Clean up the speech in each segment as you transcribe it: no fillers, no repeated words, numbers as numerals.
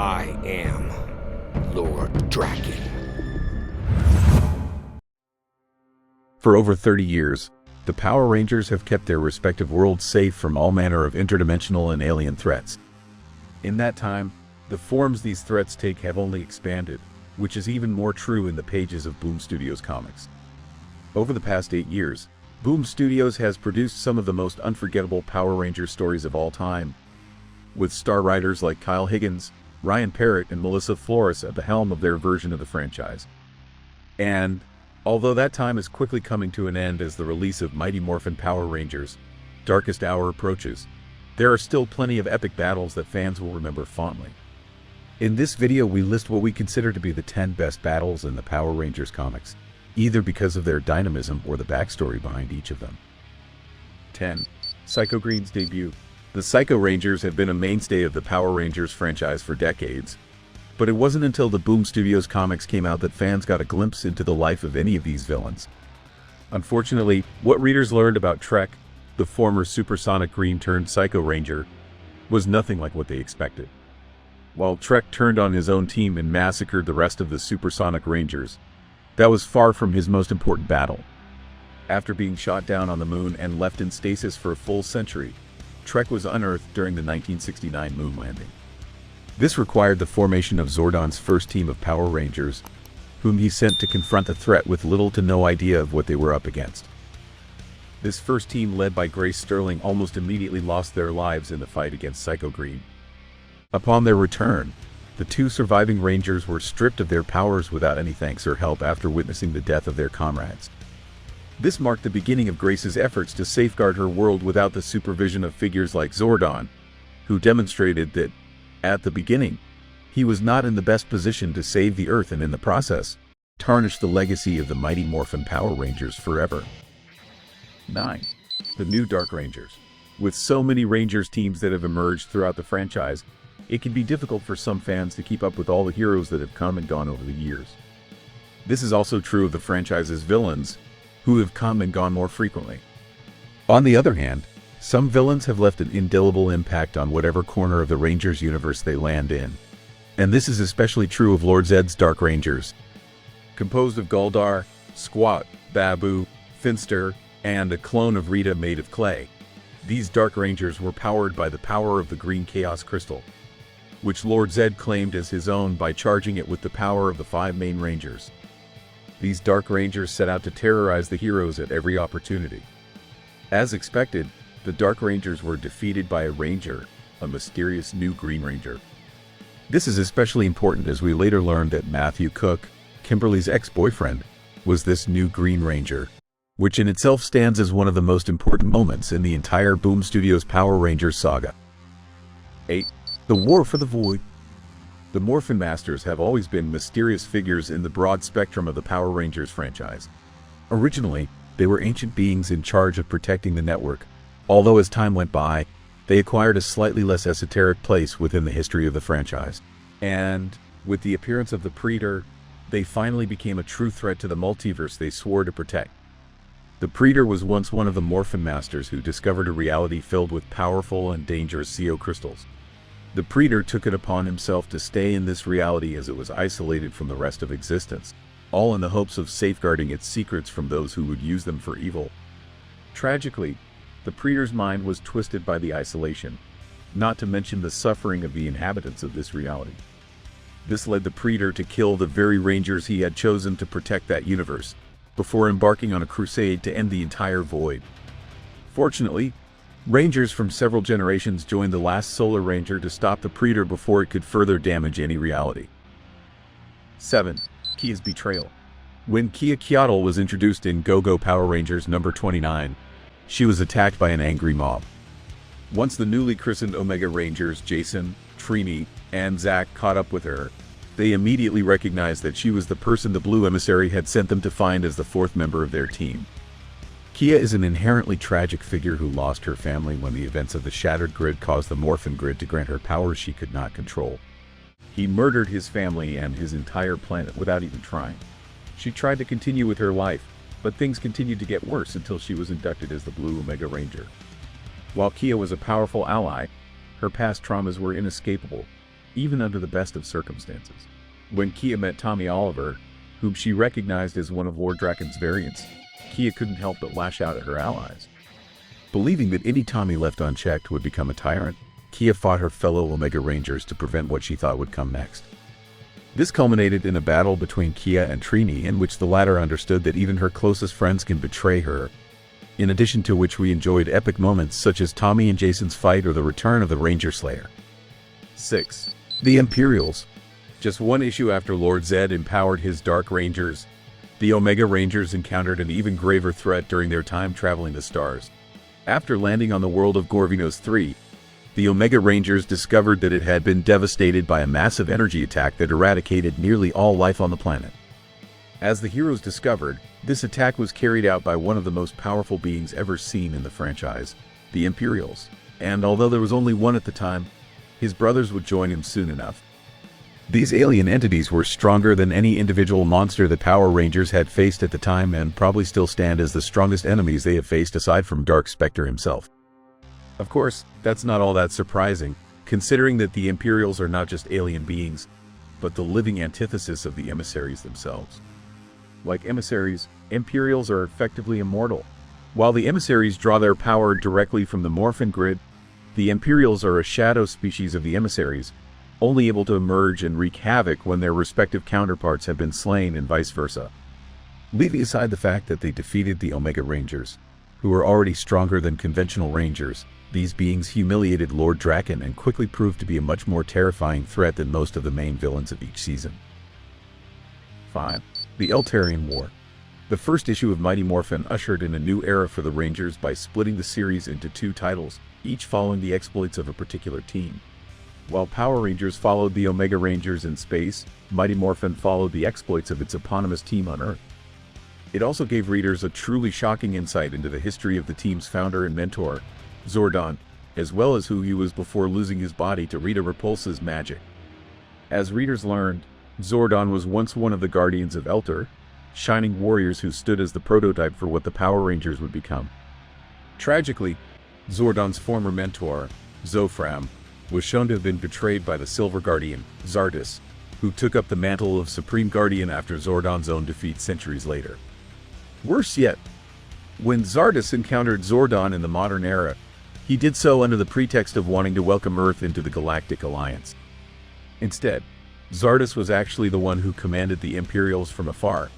I am Lord Drakkon. For over 30 years, the Power Rangers have kept their respective worlds safe from all manner of interdimensional and alien threats. In that time, the forms these threats take have only expanded, which is even more true in the pages of Boom Studios comics. Over the past 8 years, Boom Studios has produced some of the most unforgettable Power Ranger stories of all time, with star writers like Kyle Higgins, Ryan Parrott, and Melissa Flores at the helm of their version of the franchise. And although that time is quickly coming to an end as the release of Mighty Morphin Power Rangers Darkest Hour approaches, there are still plenty of epic battles that fans will remember fondly. In this video we list what we consider to be the 10 best battles in the Power Rangers comics, either because of their dynamism or the backstory behind each of them. 10. Psycho Green's debut. The Psycho Rangers have been a mainstay of the Power Rangers franchise for decades, but it wasn't until the Boom Studios comics came out that fans got a glimpse into the life of any of these villains. Unfortunately, what readers learned about Trek, the former Supersonic Green turned Psycho Ranger, was nothing like what they expected. While Trek turned on his own team and massacred the rest of the Supersonic Rangers, that was far from his most important battle. After being shot down on the moon and left in stasis for a full century, Trek was unearthed during the 1969 moon landing. This required the formation of Zordon's first team of Power Rangers, whom he sent to confront the threat with little to no idea of what they were up against. This first team, led by Grace Sterling, almost immediately lost their lives in the fight against Psycho Green. Upon their return, the two surviving Rangers were stripped of their powers without any thanks or help after witnessing the death of their comrades. This marked the beginning of Grace's efforts to safeguard her world without the supervision of figures like Zordon, who demonstrated that, at the beginning, he was not in the best position to save the Earth and in the process, tarnish the legacy of the Mighty Morphin Power Rangers forever. 9. The new Dark Rangers. With so many Rangers teams that have emerged throughout the franchise, it can be difficult for some fans to keep up with all the heroes that have come and gone over the years. This is also true of the franchise's villains, who have come and gone more frequently. On the other hand, some villains have left an indelible impact on whatever corner of the Rangers universe they land in. And this is especially true of Lord Zedd's Dark Rangers. Composed of Goldar, Squat, Babu, Finster, and a clone of Rita made of clay, these Dark Rangers were powered by the power of the Green Chaos Crystal, which Lord Zedd claimed as his own by charging it with the power of the 5 main Rangers. These Dark Rangers set out to terrorize the heroes at every opportunity. As expected, the Dark Rangers were defeated by a Ranger, a mysterious new Green Ranger. This is especially important as we later learned that Matthew Cook, Kimberly's ex-boyfriend, was this new Green Ranger, which in itself stands as one of the most important moments in the entire Boom Studios Power Rangers saga. 8. The War for the Void. The Morphin Masters have always been mysterious figures in the broad spectrum of the Power Rangers franchise. Originally, they were ancient beings in charge of protecting the network, although as time went by, they acquired a slightly less esoteric place within the history of the franchise. And, with the appearance of the Predator, they finally became a true threat to the multiverse they swore to protect. The Predator was once one of the Morphin Masters who discovered a reality filled with powerful and dangerous CO crystals. The Predator took it upon himself to stay in this reality as it was isolated from the rest of existence, all in the hopes of safeguarding its secrets from those who would use them for evil. Tragically, the Predator's mind was twisted by the isolation, not to mention the suffering of the inhabitants of this reality. This led the Predator to kill the very Rangers he had chosen to protect that universe, before embarking on a crusade to end the entire void. Fortunately, Rangers from several generations joined the last Solar Ranger to stop the Predator before it could further damage any reality. 7. Kia's Betrayal. When Kia Kyautl was introduced in Go-Go Power Rangers number 29, she was attacked by an angry mob. Once the newly christened Omega Rangers Jason, Trini, and Zack caught up with her, they immediately recognized that she was the person the Blue Emissary had sent them to find as the 4th member of their team. Kia is an inherently tragic figure who lost her family when the events of the Shattered Grid caused the Morphin Grid to grant her powers she could not control. He murdered his family and his entire planet without even trying. She tried to continue with her life, but things continued to get worse until she was inducted as the Blue Omega Ranger. While Kia was a powerful ally, her past traumas were inescapable, even under the best of circumstances. When Kia met Tommy Oliver, whom she recognized as one of Lord Drakkon's variants, Kia couldn't help but lash out at her allies. Believing that any Tommy left unchecked would become a tyrant, Kia fought her fellow Omega Rangers to prevent what she thought would come next. This culminated in a battle between Kia and Trini, in which the latter understood that even her closest friends can betray her, in addition to which we enjoyed epic moments such as Tommy and Jason's fight or the return of the Ranger Slayer. 6. The Imperials. Just one issue after Lord Zed empowered his Dark Rangers, the Omega Rangers encountered an even graver threat during their time traveling the stars. After landing on the world of Gorvinos 3, the Omega Rangers discovered that it had been devastated by a massive energy attack that eradicated nearly all life on the planet. As the heroes discovered, this attack was carried out by one of the most powerful beings ever seen in the franchise, the Imperials, and although there was only one at the time, his brothers would join him soon enough. These alien entities were stronger than any individual monster the Power Rangers had faced at the time and probably still stand as the strongest enemies they have faced aside from Dark Spectre himself. Of course, that's not all that surprising, considering that the Imperials are not just alien beings, but the living antithesis of the emissaries themselves. Like emissaries, Imperials are effectively immortal. While the emissaries draw their power directly from the Morphin grid, the Imperials are a shadow species of the emissaries, only able to emerge and wreak havoc when their respective counterparts have been slain and vice versa. Leaving aside the fact that they defeated the Omega Rangers, who were already stronger than conventional Rangers, these beings humiliated Lord Drakkon and quickly proved to be a much more terrifying threat than most of the main villains of each season. 5. The Alterian War. The first issue of Mighty Morphin ushered in a new era for the Rangers by splitting the series into 2 titles, each following the exploits of a particular team. While Power Rangers followed the Omega Rangers in space, Mighty Morphin followed the exploits of its eponymous team on Earth. It also gave readers a truly shocking insight into the history of the team's founder and mentor, Zordon, as well as who he was before losing his body to Rita Repulsa's magic. As readers learned, Zordon was once one of the Guardians of Elter, shining warriors who stood as the prototype for what the Power Rangers would become. Tragically, Zordon's former mentor, Zofram, was shown to have been betrayed by the Silver Guardian, Zardis, who took up the mantle of Supreme Guardian after Zordon's own defeat centuries later. Worse yet, when Zardis encountered Zordon in the modern era, he did so under the pretext of wanting to welcome Earth into the Galactic Alliance. Instead, Zardis was actually the one who commanded the Imperials from afar,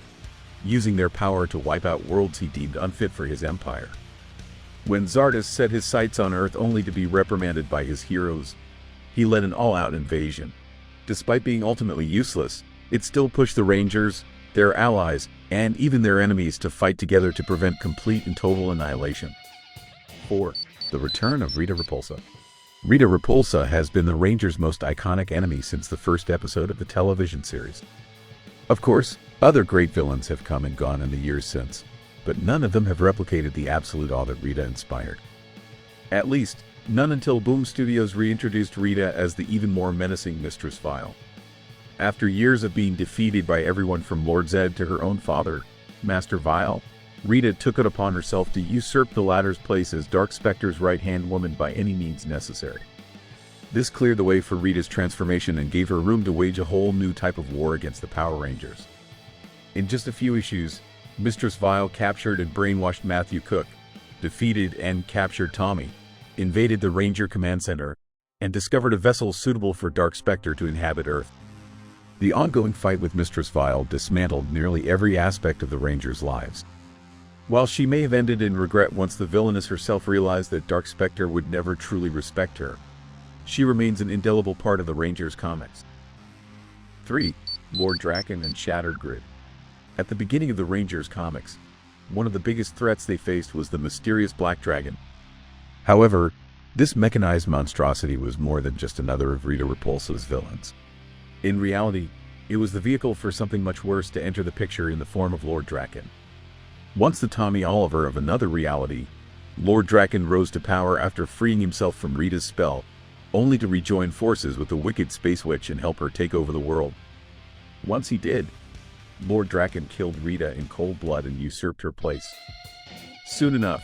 using their power to wipe out worlds he deemed unfit for his empire. When Zardis set his sights on Earth only to be reprimanded by his heroes, he led an all-out invasion. Despite being ultimately useless, it still pushed the Rangers, their allies, and even their enemies to fight together to prevent complete and total annihilation. 4. The Return of Rita Repulsa. Rita Repulsa has been the Rangers' most iconic enemy since the first episode of the television series. Of course, other great villains have come and gone in the years since, but none of them have replicated the absolute awe that Rita inspired. At least, none until Boom Studios reintroduced Rita as the even more menacing Mistress Vile. After years of being defeated by everyone from Lord Zed to her own father, Master Vile, Rita took it upon herself to usurp the latter's place as Dark Spectre's right-hand woman by any means necessary. This cleared the way for Rita's transformation and gave her room to wage a whole new type of war against the Power Rangers. In just a few issues, Mistress Vile captured and brainwashed Matthew Cook, defeated and captured Tommy, invaded the Ranger Command Center, and discovered a vessel suitable for Dark Spectre to inhabit Earth. The ongoing fight with Mistress Vile dismantled nearly every aspect of the Rangers' lives. While she may have ended in regret once the villainess herself realized that Dark Spectre would never truly respect her, she remains an indelible part of the Rangers comics. 3. Lord Drakkon and Shattered Grid. At the beginning of the Rangers comics, one of the biggest threats they faced was the mysterious Black Dragon. However, this mechanized monstrosity was more than just another of Rita Repulsa's villains. In reality, it was the vehicle for something much worse to enter the picture in the form of Lord Drakkon. Once the Tommy Oliver of another reality, Lord Drakkon rose to power after freeing himself from Rita's spell, only to rejoin forces with the wicked Space Witch and help her take over the world. Once he did, Lord Drakkon killed Rita in cold blood and usurped her place. Soon enough,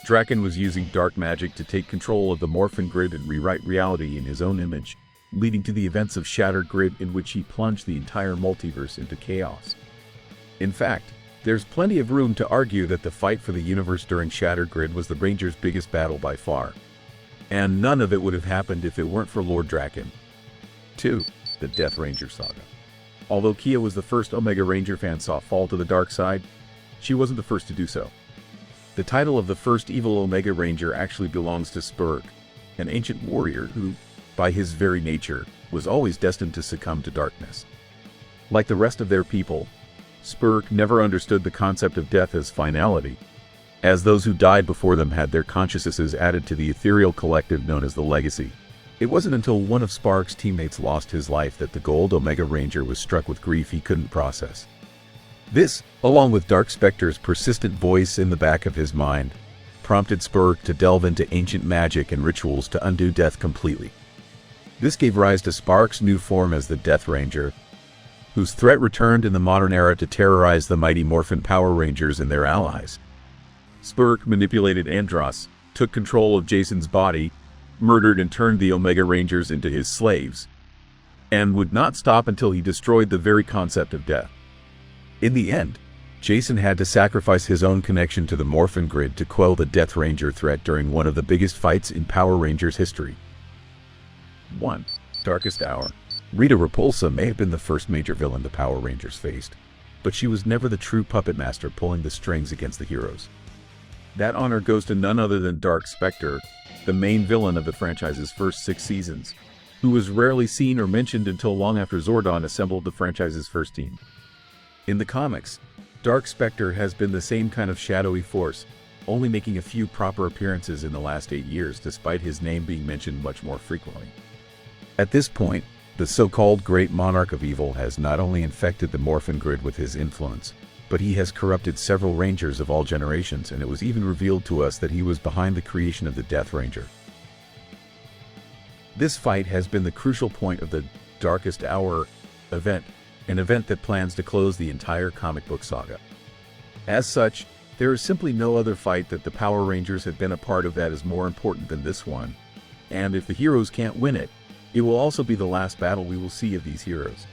Drakkon was using dark magic to take control of the Morphin grid and rewrite reality in his own image, leading to the events of Shatter Grid, in which he plunged the entire multiverse into chaos. In fact, there's plenty of room to argue that the fight for the universe during Shatter Grid was the Rangers' biggest battle by far. And none of it would have happened if it weren't for Lord Drakkon. 2. The Death Ranger Saga. Although Kia was the first Omega Ranger fans saw fall to the dark side, she wasn't the first to do so. The title of the first evil Omega Ranger actually belongs to Spurg, an ancient warrior who, by his very nature, was always destined to succumb to darkness. Like the rest of their people, Spurg never understood the concept of death as finality, as those who died before them had their consciousnesses added to the ethereal collective known as the Legacy. It wasn't until one of Spark's teammates lost his life that the Gold Omega Ranger was struck with grief he couldn't process. This, along with Dark Specter's persistent voice in the back of his mind, prompted Spurg to delve into ancient magic and rituals to undo death completely. This gave rise to Spark's new form as the Death Ranger, whose threat returned in the modern era to terrorize the mighty Morphin Power Rangers and their allies. Spurg manipulated Andros, took control of Jason's body, murdered and turned the Omega Rangers into his slaves, and would not stop until he destroyed the very concept of death. In the end, Jason had to sacrifice his own connection to the Morphin grid to quell the Death Ranger threat during one of the biggest fights in Power Rangers history. 1. Darkest Hour. Rita Repulsa may have been the first major villain the Power Rangers faced, but she was never the true puppet master pulling the strings against the heroes. That honor goes to none other than Dark Specter, the main villain of the franchise's first 6 seasons, who was rarely seen or mentioned until long after Zordon assembled the franchise's first team. In the comics, Dark Specter has been the same kind of shadowy force, only making a few proper appearances in the last 8 years despite his name being mentioned much more frequently. At this point, the so-called Great Monarch of Evil has not only infected the Morphin grid with his influence, but he has corrupted several Rangers of all generations, and it was even revealed to us that he was behind the creation of the Death Ranger. This fight has been the crucial point of the Darkest Hour event, an event that plans to close the entire comic book saga. As such, there is simply no other fight that the Power Rangers have been a part of that is more important than this one, and if the heroes can't win it, it will also be the last battle we will see of these heroes.